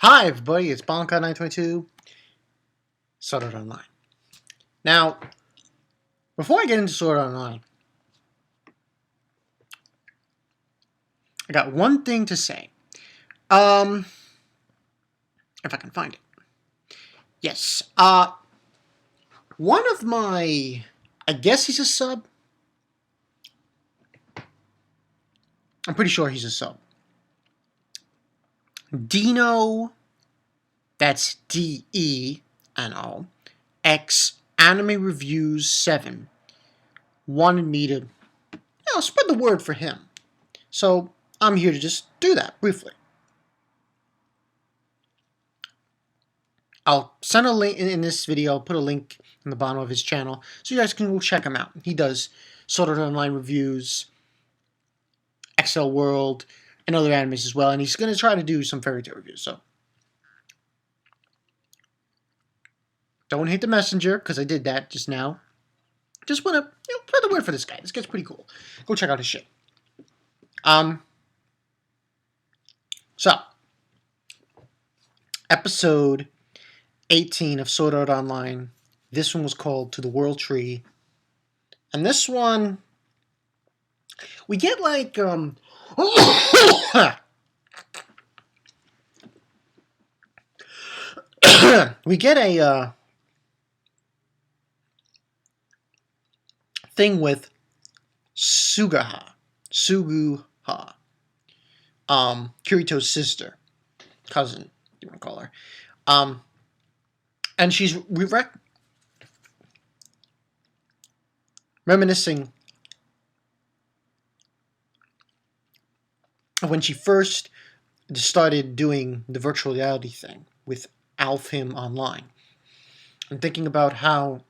Hi everybody, it's Bonka922, Sword Art Online. Now, before I get into Sword Art Online, I got one thing to say. If I can find it. Yes, one of my, I guess he's a sub. I'm pretty sure he's a sub. Dino, that's D-E-N-O, X Anime Reviews 7, wanted me to, spread the word for him. So, I'm here to just do that, briefly. I'll send a link in this video. I'll put a link in the bottom of his channel so you guys can go check him out. He does Sword Art Online reviews, XL World, and other animes as well. And he's going to try to do some fairy tale reviews. So don't hate the messenger because I did that just now. Just want to spread the word for this guy. This guy's pretty cool. Go check out his shit. So episode 18 of Sword Art Online. This one was called To the World Tree. And this one, we get like, we get a, thing with SUGOU, Kirito's sister, cousin, you want to call her. And she's reminiscing of when she first started doing the virtual reality thing with Alfhim Online. And thinking about how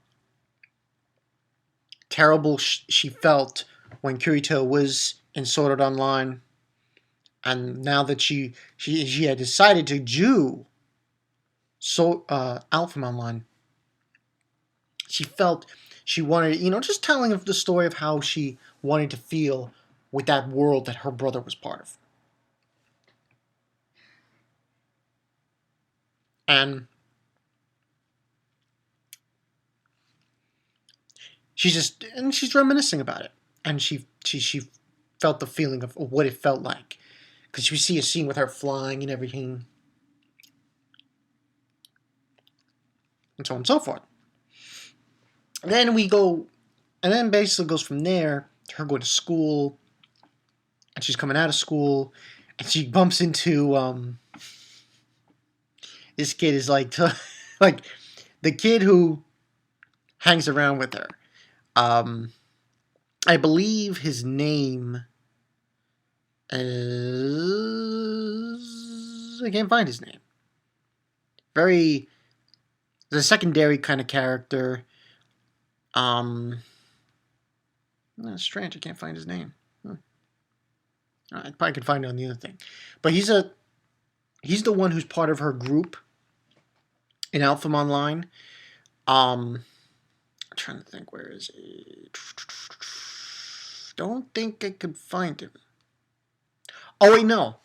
terrible she felt when Kirito was in Sword Art Online. And now that she had decided to do Alpha Online, she felt she wanted, just telling of the story of how she wanted to feel with that world that her brother was part of. And she's reminiscing about it. And she felt the feeling of what it felt like. Because we see a scene with her flying and everything. And so on and so forth. And then we go, and then basically goes from there to her going to school. And she's coming out of school. And she bumps into, this kid is like, like, the kid who hangs around with her. I believe his name is, I can't find his name. The secondary kind of character. That's strange, I can't find his name. I probably could find it on the other thing. But he's the one who's part of her group in Alpha Online. I'm trying to think, where is he? Don't think I could find him. Oh wait, no.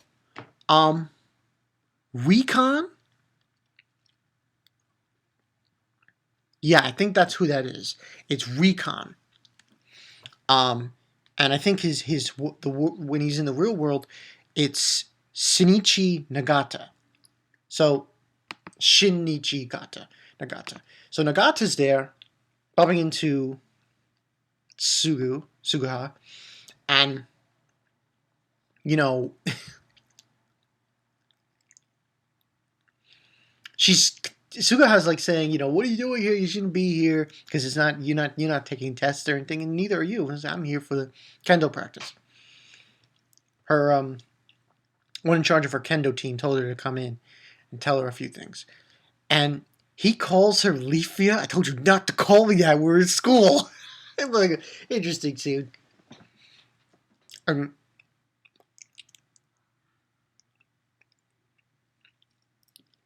Recon? Yeah, I think that's who that is. It's Recon. And I think when he's in the real world, it's Shinichi Nagata. So Shinichi Nagata. So Nagata's there, bumping into SUGOU, and SUGOU's like saying, what are you doing here? You shouldn't be here because you're not taking tests or anything, and neither are you. I'm here for the kendo practice. Her one in charge of her kendo team told her to come in and tell her a few things, and he calls her Leafia. I told you not to call me that. We're in school. It's like an interesting scene.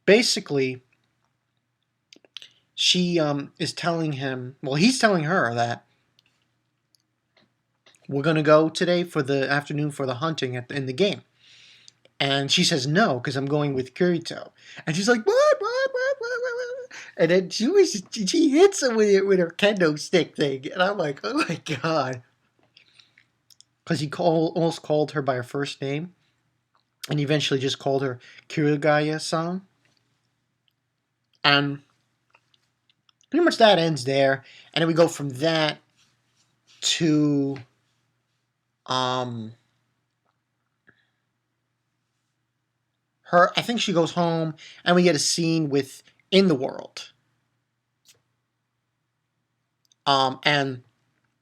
Basically, she is telling him, well, he's telling her that we're going to go today for the afternoon for the hunting in the game. And she says no, because I'm going with Kirito. And she's like, what? And then she hits him with her kendo stick thing. And I'm like, oh my God. Because he almost called her by her first name. And he eventually just called her Kirigaya-san. And pretty much that ends there. And then we go from that to her. I think she goes home, and we get a scene with in the world. And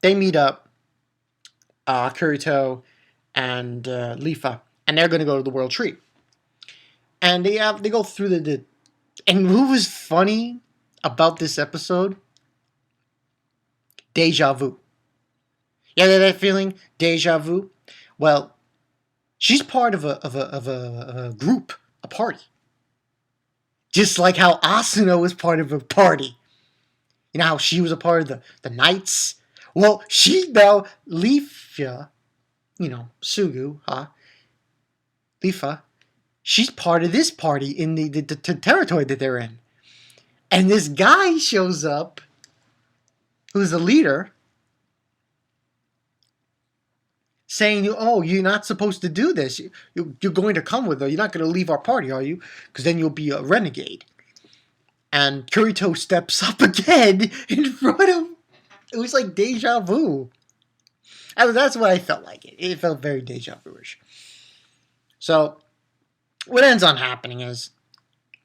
they meet up, Kirito and Lifa, and they're going to go to the World Tree. And they go through the and what was funny about this episode? Deja vu. Yeah, that feeling, deja vu. Well, she's part of a group, a party. Just like how Asuna was part of a party. You know how she was a part of the Knights? Well, she now, Lifa, SUGOU, Lifa, she's part of this party in the territory that they're in. And this guy shows up, who's the leader, saying, oh, you're not supposed to do this. You're going to come with her. You're not going to leave our party, are you? Because then you'll be a renegade. And Kirito steps up again in front of him. It was like deja vu. That's what I felt like. It felt very deja vu-ish. So, what ends on happening is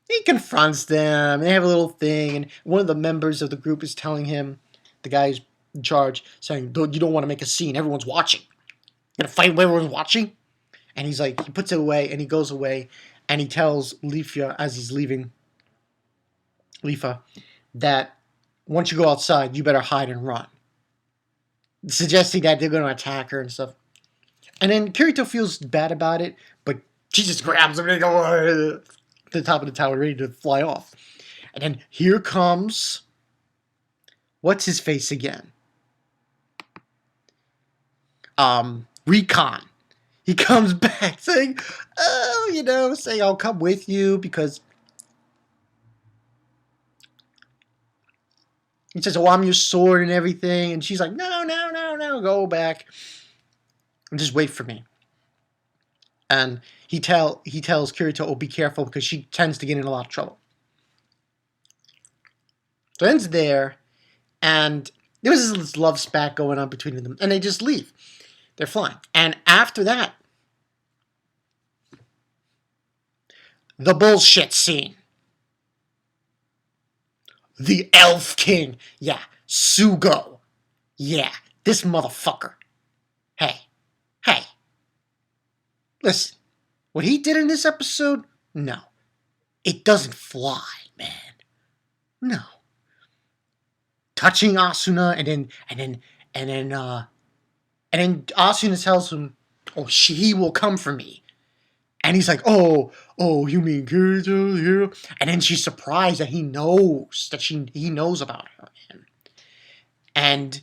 he confronts them. They have a little thing, and one of the members of the group is telling him, the guy's in charge, saying, you don't want to make a scene. Everyone's watching. You're going to fight when everyone's watching? And he's like, he puts it away, and he goes away, and he tells Lifa as he's leaving, Lifa, that once you go outside, you better hide and run. Suggesting that they're going to attack her and stuff. And then Kirito feels bad about it, but she just grabs him and goes to the top of the tower, ready to fly off. And then here comes, what's his face again? Recon. He comes back saying, saying I'll come with you because he says, oh, I'm your sword and everything. And she's like, no, go back and just wait for me. And he tells Kirito, oh, be careful because she tends to get in a lot of trouble. So it ends there, and there was this love spat going on between them, and they just leave. They're flying. And after that, the bullshit scene. The Elf King. Yeah, SUGOU. Yeah, this motherfucker. Hey. Listen, what he did in this episode, no. It doesn't fly, man. No. Touching Asuna and then Asuna tells him, oh, he will come for me. And he's like, oh, you mean Kirito here? And then she's surprised that he knows that he knows about her. And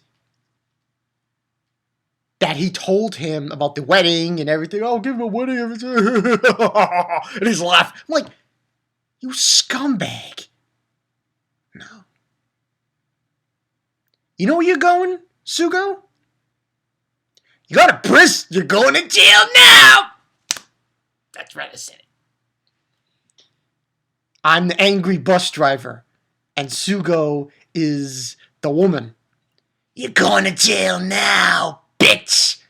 that he told him about the wedding and everything. Oh, give him a wedding, everything. And he's laughing. I'm like, you scumbag. No. You know where you're going, SUGOU? You got a prison. You're going to jail now. That's right, I said it. I'm the angry bus driver, and SUGOU is the woman. You're going to jail now, bitch.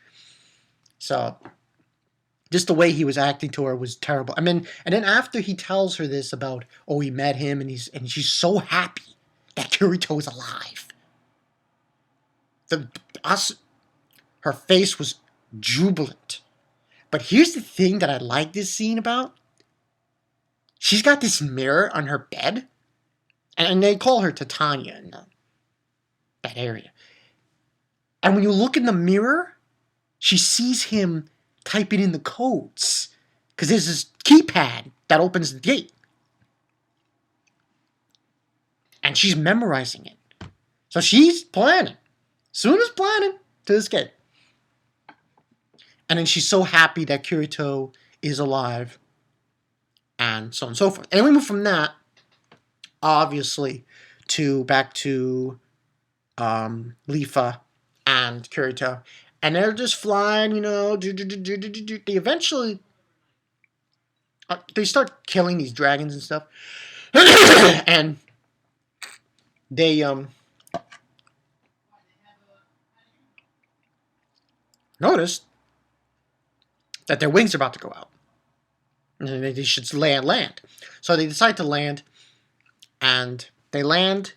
So, just the way he was acting to her was terrible. I mean, and then after he tells her this about, oh, he met him, and she's so happy that Kirito is alive. Her face was jubilant. But here's the thing that I like this scene about. She's got this mirror on her bed. And they call her Titania in that area. And when you look in the mirror, she sees him typing in the codes. Because there's this keypad that opens the gate. And she's memorizing it. So she's planning. Suna's planning to escape. And then she's so happy that Kirito is alive and so on and so forth. And we move from that, obviously, back to Lifa and Kirito. And they're just flying, They eventually, they start killing these dragons and stuff. And they, noticed that their wings are about to go out. And they should land. So they decide to land, and they land,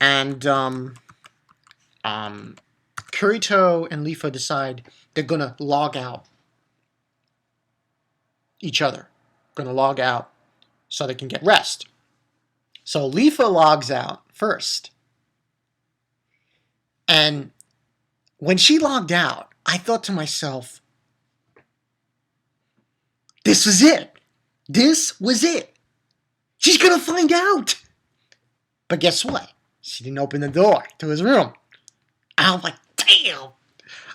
and Kirito and Lifa decide they're gonna log out each other. Gonna log out so they can get rest. So Lifa logs out first. And when she logged out, I thought to myself, this was it. This was it. She's gonna find out. But guess what? She didn't open the door to his room. I'm like, damn.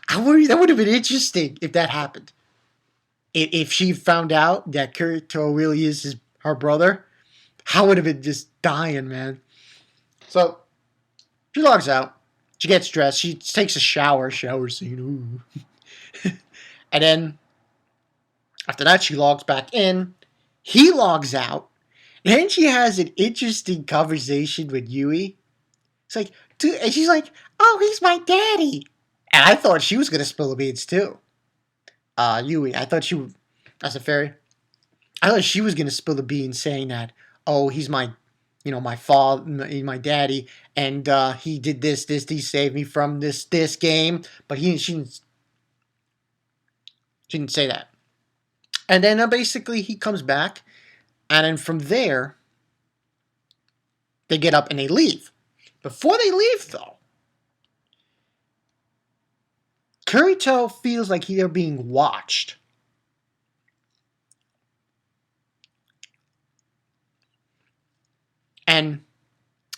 That would have been interesting if that happened. If she found out that Kirito really is her brother, I would have been just dying, man. So, she logs out. She gets dressed. She takes a shower scene. Ooh. And then, after that, she logs back in. He logs out. And then she has an interesting conversation with Yui. It's like, dude, and she's like, oh, he's my daddy. And I thought she was going to spill the beans, too. Yui, I thought she would, as a fairy, I thought she was going to spill the beans saying that, oh, he's my, my father, my daddy, and he did this, he saved me from this game, but she didn't say that. And then basically he comes back, and then from there, they get up and they leave. Before they leave, though, Kirito feels like they're being watched. And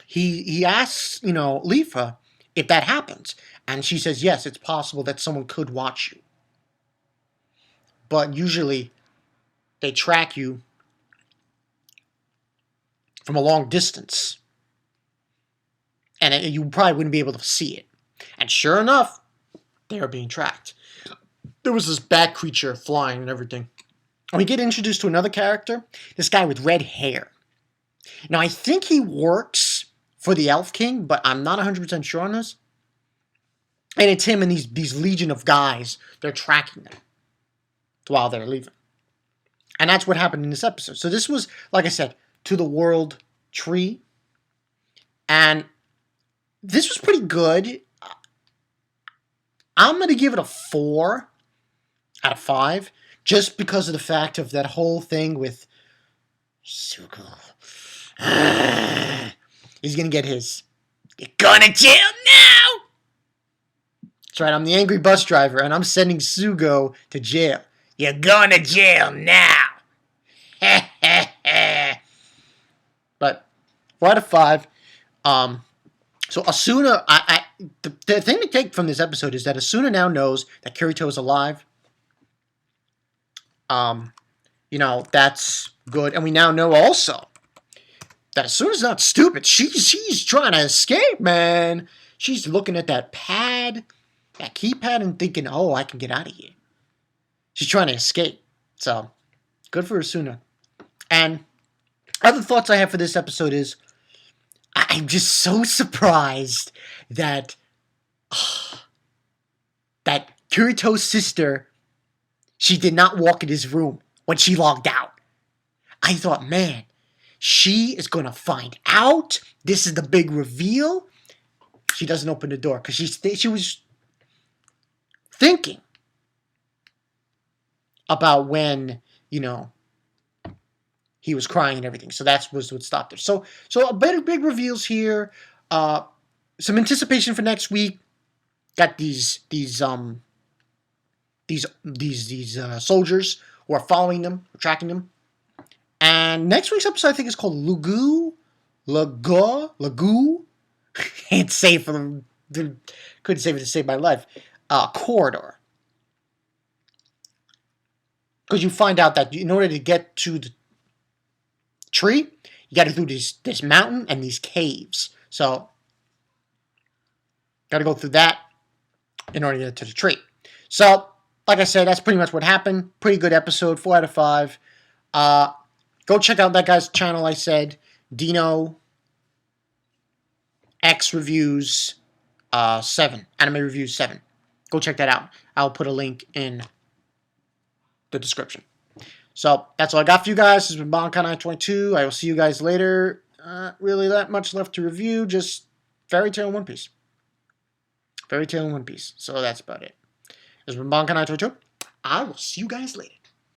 he asks, Lifa if that happens. And she says, yes, it's possible that someone could watch you. But usually they track you from a long distance. And you probably wouldn't be able to see it. And sure enough, they are being tracked. There was this bat creature flying and everything. And we get introduced to another character, this guy with red hair. Now, I think he works for the Elf King, but I'm not 100% sure on this. And it's him and these legion of guys. They're tracking them while they're leaving. And that's what happened in this episode. So this was, like I said, to the World Tree. And this was pretty good. I'm going to give it a 4 out of 5. Just because of the fact of that whole thing with SUGOU. He's going to get his, you're going to jail now! That's right, I'm the angry bus driver, and I'm sending SUGOU to jail. You're going to jail now! But 4 out of 5. So Asuna, the thing to take from this episode is that Asuna now knows that Kirito is alive. That's good. And we now know also that Asuna's not stupid. She's trying to escape, man. She's looking at that keypad, and thinking, oh, I can get out of here. She's trying to escape. So, good for Asuna. And other thoughts I have for this episode is, I'm just so surprised that Kirito's sister, she did not walk in his room when she logged out. I thought, man, she is going to find out. This is the big reveal. She doesn't open the door because she was thinking about when, he was crying and everything. So that was what stopped her. So a big reveals here. Some anticipation for next week. Got these soldiers who are following them, tracking them. And next week's episode, I think, is called Lagoo. Can't say it for them. Couldn't say it to save my life. Corridor. Because you find out that in order to get to tree, you got to do this mountain and these caves. So, got to go through that in order to get to the tree. So, like I said, that's pretty much what happened. Pretty good episode, 4 out of 5. Go check out that guy's channel. I said Dino X Reviews 7, Anime Reviews 7. Go check that out. I'll put a link in the description. So that's all I got for you guys. This has been Bonkai922. I will see you guys later. Really that much left to review. Just Fairy Tail and One Piece. Fairy Tail and One Piece. So that's about it. This has been Bonkai922. I will see you guys later.